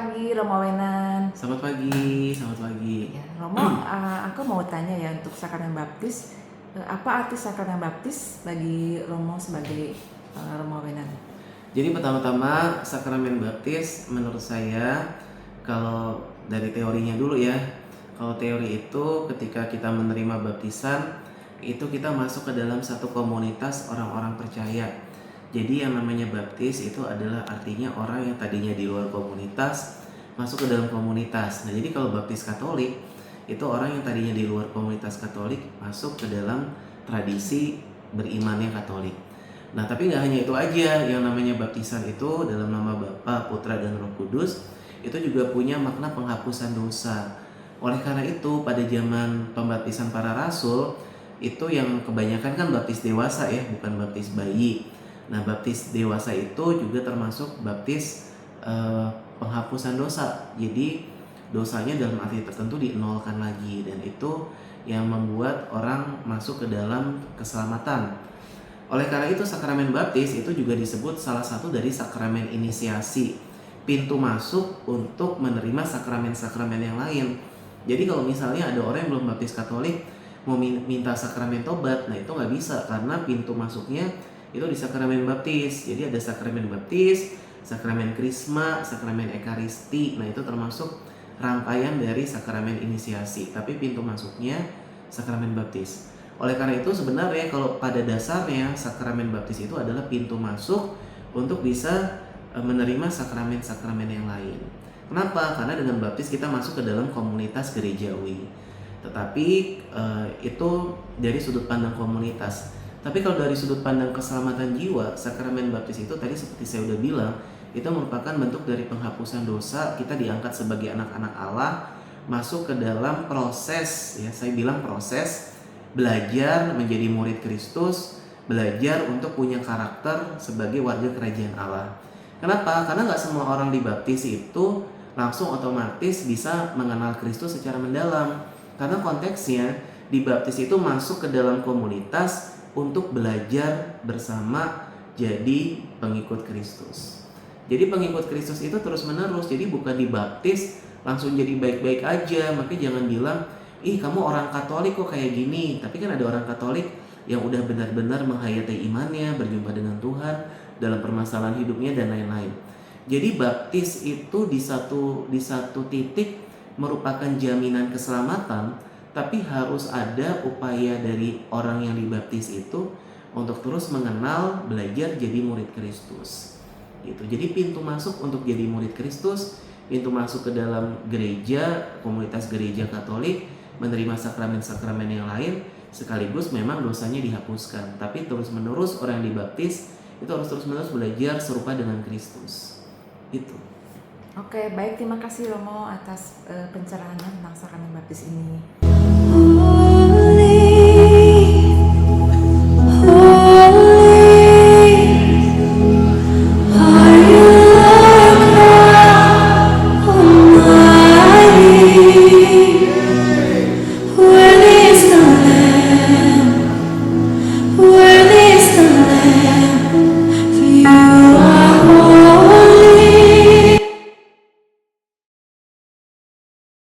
pagi Romo Wenan. Selamat pagi, selamat pagi. Ya, Romo, aku mau tanya ya untuk sakramen baptis. Apa arti sakramen baptis bagi Romo sebagai Romo Wenan? Jadi pertama-tama sakramen baptis menurut saya kalau dari teorinya dulu ya. Kalau teori itu ketika kita menerima baptisan itu kita masuk ke dalam satu komunitas orang-orang percaya. Jadi yang namanya baptis itu adalah artinya orang yang tadinya di luar komunitas masuk ke dalam komunitas. Nah, jadi kalau baptis Katolik itu orang yang tadinya di luar komunitas Katolik masuk ke dalam tradisi berimannya Katolik. Nah, tapi nggak hanya itu aja, yang namanya baptisan itu dalam nama Bapa, Putra, dan Roh Kudus itu juga punya makna penghapusan dosa. Oleh karena itu, pada zaman pembaptisan para rasul itu yang kebanyakan kan baptis dewasa ya, bukan baptis bayi. Nah, baptis dewasa itu juga termasuk baptis penghapusan dosa. Jadi dosanya dalam arti tertentu dinolkan lagi, dan itu yang membuat orang masuk ke dalam keselamatan. Oleh karena itu sakramen baptis itu juga disebut salah satu dari sakramen inisiasi, pintu masuk untuk menerima sakramen-sakramen yang lain. Jadi kalau misalnya ada orang yang belum baptis Katolik mau minta sakramen tobat, nah itu nggak bisa karena pintu masuknya itu di sakramen baptis. Jadi ada sakramen baptis, sakramen krisma, sakramen ekaristi. Nah itu termasuk rangkaian dari sakramen inisiasi, tapi pintu masuknya sakramen baptis. Oleh karena itu sebenarnya kalau pada dasarnya sakramen baptis itu adalah pintu masuk untuk bisa menerima sakramen-sakramen yang lain. Kenapa? Karena dengan baptis kita masuk ke dalam komunitas gerejawi. Tetapi itu dari sudut pandang komunitas. Tapi kalau dari sudut pandang keselamatan jiwa, sakramen baptis itu tadi seperti saya udah bilang, itu merupakan bentuk dari penghapusan dosa. Kita diangkat sebagai anak-anak Allah, masuk ke dalam proses, ya saya bilang proses belajar menjadi murid Kristus, belajar untuk punya karakter sebagai warga kerajaan Allah. Kenapa? Karena nggak semua orang dibaptis itu langsung otomatis bisa mengenal Kristus secara mendalam. Karena konteksnya dibaptis itu masuk ke dalam komunitas untuk belajar bersama jadi pengikut Kristus. Jadi pengikut Kristus itu terus menerus, jadi bukan dibaptis langsung jadi baik-baik aja. Makanya jangan bilang, ih kamu orang Katolik kok kayak gini. Tapi kan ada orang Katolik yang udah benar-benar menghayati imannya, berjumpa dengan Tuhan dalam permasalahan hidupnya dan lain-lain. Jadi baptis itu di satu titik merupakan jaminan keselamatan, tapi harus ada upaya dari orang yang dibaptis itu untuk terus mengenal, belajar jadi murid Kristus. Gitu. Jadi pintu masuk untuk jadi murid Kristus, pintu masuk ke dalam gereja, komunitas gereja Katolik, menerima sakramen-sakramen yang lain, sekaligus memang dosanya dihapuskan. Tapi terus-menerus orang yang dibaptis itu harus terus-menerus belajar serupa dengan Kristus. Itu. Oke, baik, terima kasih Romo atas pencerahannya tentang sakramen baptis ini.